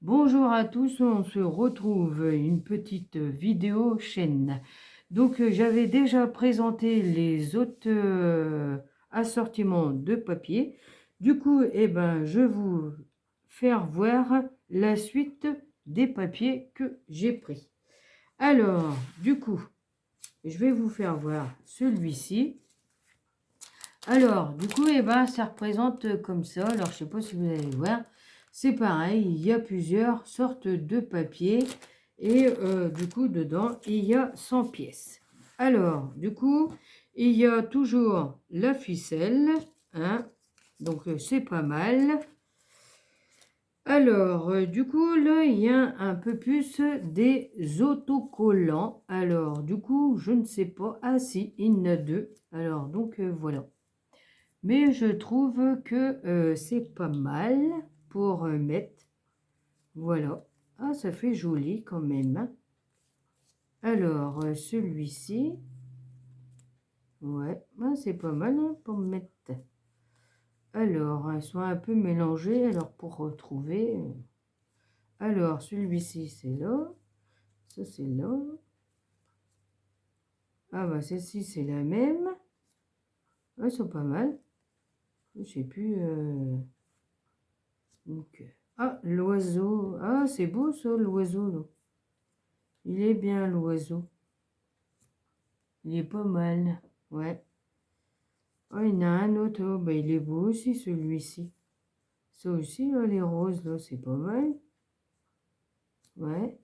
Bonjour à tous, on se retrouve une petite vidéo chaîne. Donc j'avais déjà présenté les autres assortiments de papier. Du coup, je vais vous faire voir la suite des papiers que j'ai pris. Alors, du coup, je vais vous faire voir celui-ci. Alors, du coup, ça représente comme ça. Alors, je sais pas si vous allez voir. C'est pareil, il y a plusieurs sortes de papier. Et du coup, dedans, il y a 100 pièces. Alors, du coup, il y a toujours la ficelle. Hein, donc, c'est pas mal. Alors, du coup, là, il y a un peu plus des autocollants. Alors, du coup, je ne sais pas. Ah si, il y en a deux. Alors, donc, voilà. Mais je trouve que c'est pas mal pour mettre. Voilà. Ah, ça fait joli quand même. Alors, celui-ci. Ouais, ah, c'est pas mal pour mettre. Alors, elles sont un peu mélangées. Alors, pour retrouver. Alors, celui-ci, c'est là. Ça, c'est là. Ah, bah, celle-ci, c'est la même. Elles sont pas mal. Je sais plus. Donc, ah, l'oiseau. Ah, c'est beau ça, l'oiseau, là. Il est bien, l'oiseau. Il est pas mal. Ouais. Oh, il y en a un autre. Oh, bah, il est beau aussi, celui-ci. Ça aussi, là, les roses, là, c'est pas mal. Ouais.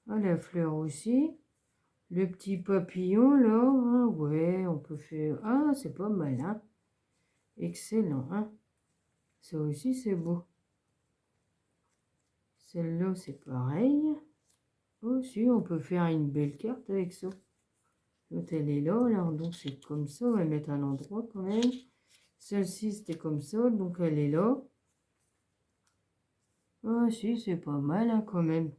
Ah, la fleur aussi. Le petit papillon, là. Ah, ouais, on peut faire... Ah, c'est pas mal, hein. Excellent, hein. Ça aussi, c'est beau. Celle-là, c'est pareil. Aussi, on peut faire une belle carte avec ça. L'autre, elle est là, là. Donc, c'est comme ça. On va mettre à l'endroit quand même. Celle-ci, c'était comme ça. Donc, elle est là. Ah si, c'est pas mal hein, quand même.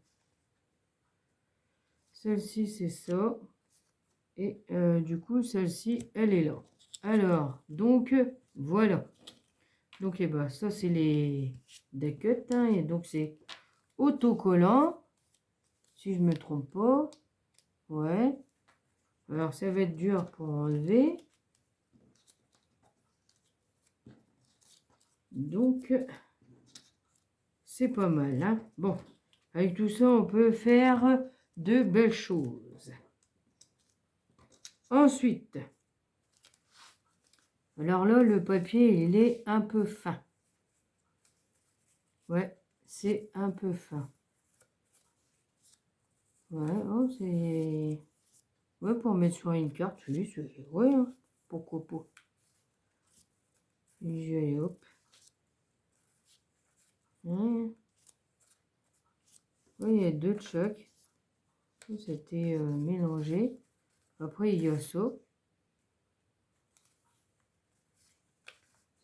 Celle-ci, c'est ça. Et du coup, celle-ci, elle est là. Alors, donc, voilà. Donc, ça, c'est les cuts. Hein, et donc, c'est autocollant. Si je me trompe pas. Ouais. Alors, ça va être dur pour enlever. Donc, c'est pas mal. Hein. Bon, avec tout ça, on peut faire de belles choses. Ensuite, alors là, le papier, il est un peu fin. Ouais, c'est un peu fin. Ouais, oh, c'est... Ouais, pour mettre sur une carte, oui, c'est... Ouais, hein, pourquoi pas. Et hop. Ouais. Ouais, il y a deux de chaque. C'était mélangé. Après, il y a ça.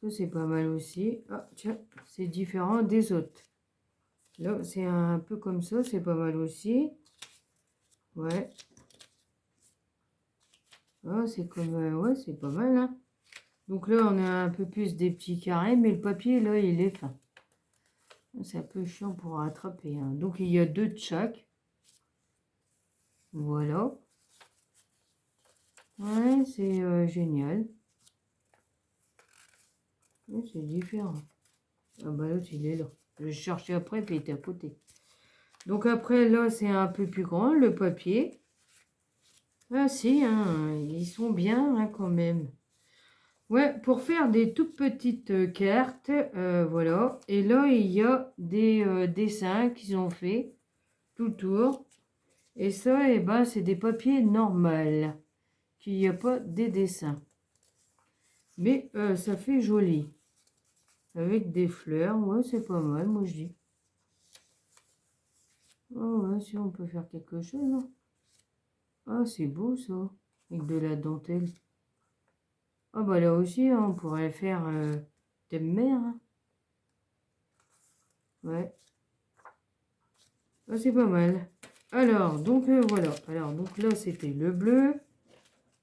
Ça, c'est pas mal aussi. Ah, tiens, c'est différent des autres. Là, c'est un peu comme ça, c'est pas mal aussi. Ouais. Ah, c'est comme... ouais, c'est pas mal, hein. Donc là, on a un peu plus des petits carrés, mais le papier, là, il est fin. C'est un peu chiant pour rattraper. Hein. Donc, il y a deux de chaque. Voilà. Ouais, c'est génial. Ouais, c'est différent. Ah bah l'autre, il est là. Je cherchais après, puis il était à côté. Donc après, là, c'est un peu plus grand, le papier. Ah si, hein, ils sont bien hein, quand même. Ouais, pour faire des toutes petites cartes, voilà. Et là, il y a des dessins qu'ils ont fait tout autour. Et ça, c'est des papiers normaux, qu'il n'y a pas des dessins. Mais ça fait joli. Avec des fleurs, ouais, c'est pas mal, moi je dis. Oh ouais, si on peut faire quelque chose. Hein. Ah, c'est beau ça, avec de la dentelle. Ah bah là aussi, hein, on pourrait faire thème mer. Hein. Ouais. Ah, c'est pas mal. Alors, donc voilà. Alors, donc là, c'était le bleu.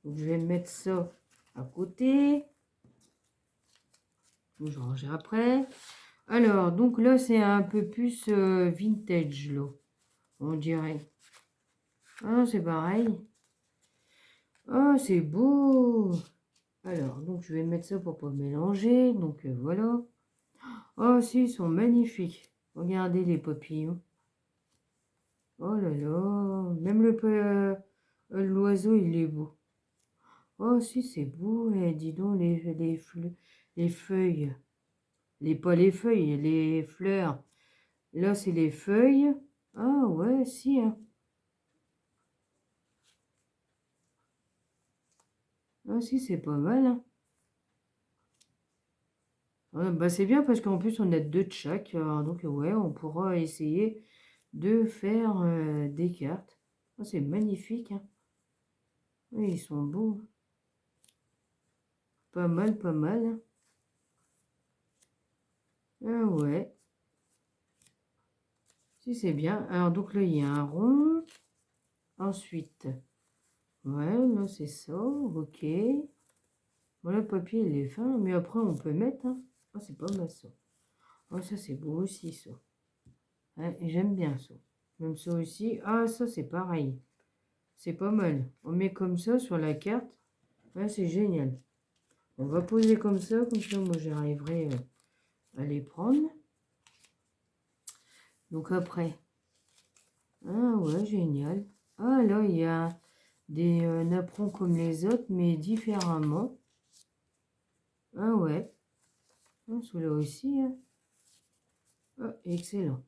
Donc, je vais mettre ça à côté. Je rangerai après. Alors, donc là, c'est un peu plus vintage, là, on dirait. Ah, c'est pareil. Ah, c'est beau. Alors, donc je vais mettre ça pour pas mélanger. Donc voilà. Oh, si, ils sont magnifiques. Regardez les papillons. Oh là là. Même l'oiseau, il est beau. Oh, si, c'est beau. Eh, dis donc, les feuilles. Pas les feuilles, les fleurs. Là, c'est les feuilles. Ah ouais, si, hein. Ah si, c'est pas mal, hein. Ah, bah, c'est bien parce qu'en plus, on a deux de chaque. Alors, donc, ouais, on pourra essayer de faire des cartes. Ah, c'est magnifique, hein. Oui, ils sont beaux. Pas mal, pas mal, hein. Ah ouais. Si, c'est bien. Alors, donc là, il y a un rond. Ensuite, ouais, là, c'est ça. Ok. Voilà, le papier, il est fin. Mais après, on peut mettre, hein. Ah, c'est pas mal, ça. Ah, ça, c'est beau aussi, ça. Ouais, j'aime bien ça. Même ça aussi. Ah, ça, c'est pareil. C'est pas mal. On met comme ça sur la carte. Ouais, c'est génial. On va poser comme ça moi, j'arriverai à les prendre. Donc après. Ah ouais, génial. Ah là, il y a des napperons comme les autres, mais différemment. Ah ouais. Ah, celui-là aussi, hein. Ah, excellent.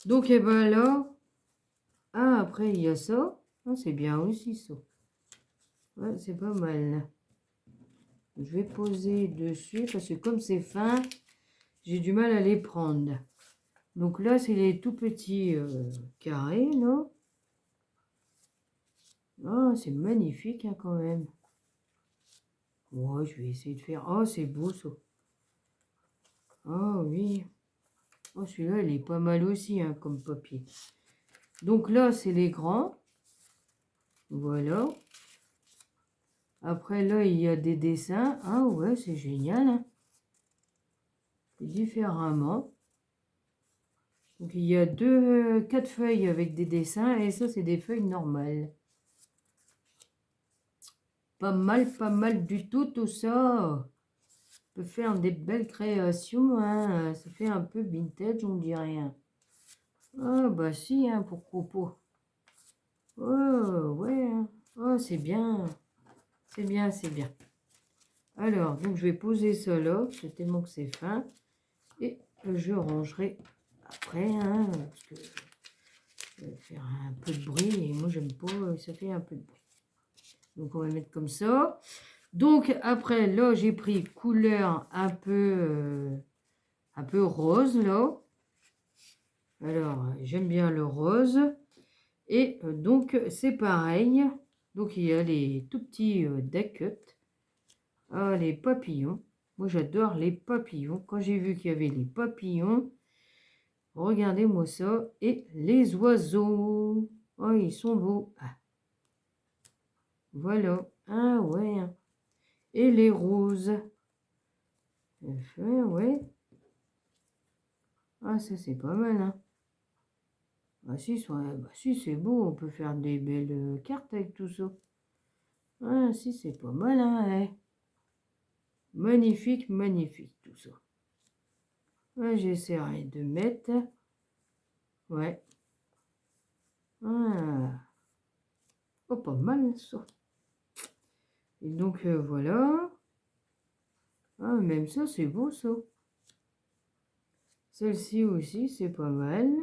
Donc, et ben là. Ah, après, il y a ça. Ah, c'est bien aussi, ça. Ouais, c'est pas mal. Je vais poser dessus parce que comme c'est fin, j'ai du mal à les prendre. Donc là, c'est les tout petits carrés, là. Ah, c'est magnifique, hein, quand même. Ouais, je vais essayer de faire... Oh, c'est beau, ça. Ah, oui. Oh, celui-là, il est pas mal aussi, hein, comme papier. Donc là, c'est les grands. Voilà. Après, là, il y a des dessins. Ah, ouais, c'est génial, hein. Différemment. Donc, il y a quatre feuilles avec des dessins. Et ça, c'est des feuilles normales. Pas mal du tout, tout ça. On peut faire des belles créations, hein. Ça fait un peu vintage, on dirait, hein. Ah, bah si, hein, pourquoi pas. Oh, ouais, hein. Oh, c'est bien. C'est bien, c'est bien. Alors, donc je vais poser ça là, c'est tellement que c'est fin. Et je rangerai après, hein, parce que ça va faire un peu de bruit. Et moi, j'aime pas, ça fait un peu de bruit. Donc, on va mettre comme ça. Donc, après, là, j'ai pris couleur un peu rose, là. Alors, j'aime bien le rose. Et donc, c'est pareil. Donc, il y a les tout petits deck cut. Ah, les papillons. Moi, j'adore les papillons. Quand j'ai vu qu'il y avait les papillons, regardez-moi ça. Et les oiseaux. Oh, ils sont beaux. Ah, voilà. Ah, ouais. Et les roses. Ouais. Ah, ça, c'est pas mal, hein. Ah, si, bah, si c'est beau. On peut faire des belles cartes avec tout ça. Ah, si, c'est pas mal, hein. Ouais. Magnifique, magnifique, tout ça. Ouais, j'essaierai de mettre. Ouais. Ah. Oh, pas mal, ça. Et donc, voilà. Ah, même ça, c'est beau, ça. Celle-ci aussi, c'est pas mal.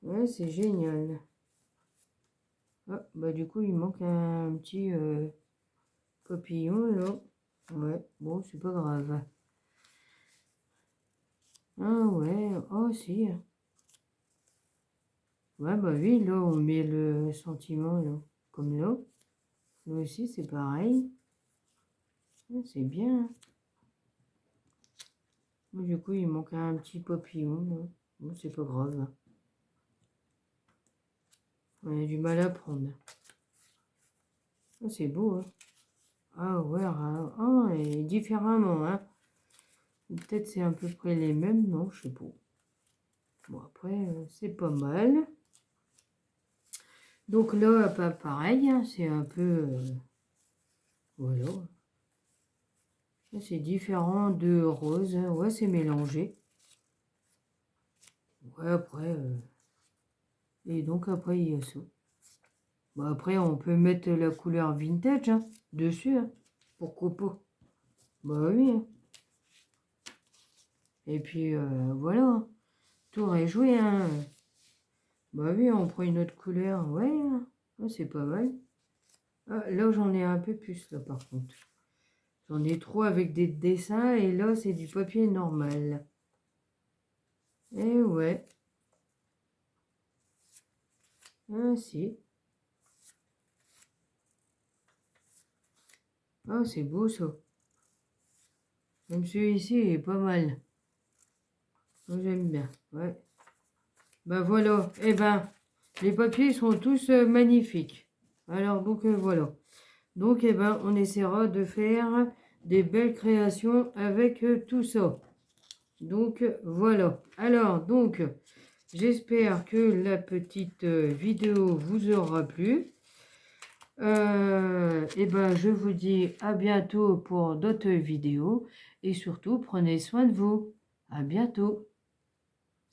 Ouais, c'est génial. Ah, bah du coup, il manque un petit papillon, là. Ouais, bon, c'est pas grave. Ah ouais, oh si. Ouais, bah oui, là, on met le sentiment, là. Comme là. Là aussi, c'est pareil. Ah, c'est bien. Du coup, il manque un petit papillon, là. Bon, c'est pas grave. On a du mal à prendre. Ah, c'est beau, hein. Ah ouais, et différemment, hein. Ou peut-être c'est à peu près les mêmes, non, je sais pas. Bon, après, c'est pas mal. Donc là, pas pareil, hein, c'est un peu... voilà. C'est différent de rose. Hein. Ouais, c'est mélangé. Ouais, après... et donc après, il y a ça. Bon, après, on peut mettre la couleur vintage hein, dessus. Hein. Pourquoi pas? Bah oui. Hein. Et puis, voilà. Hein. Tout est joué. Hein. Bah oui, on prend une autre couleur. Ouais, hein. Ah, c'est pas mal. Ah, là, j'en ai un peu plus, là, par contre. J'en ai trop avec des dessins. Et là, c'est du papier normal. Et ouais. Ah, si. Ah, c'est beau, ça. Même celui-ci est pas mal. Moi, j'aime bien. Ouais. Ben voilà. Eh ben, les papiers sont tous magnifiques. Alors, donc, voilà. Donc, eh ben, on essaiera de faire des belles créations avec tout ça. Donc, voilà. Alors, donc, j'espère que la petite vidéo vous aura plu. Et ben, je vous dis à bientôt pour d'autres vidéos. Et surtout, prenez soin de vous. À bientôt.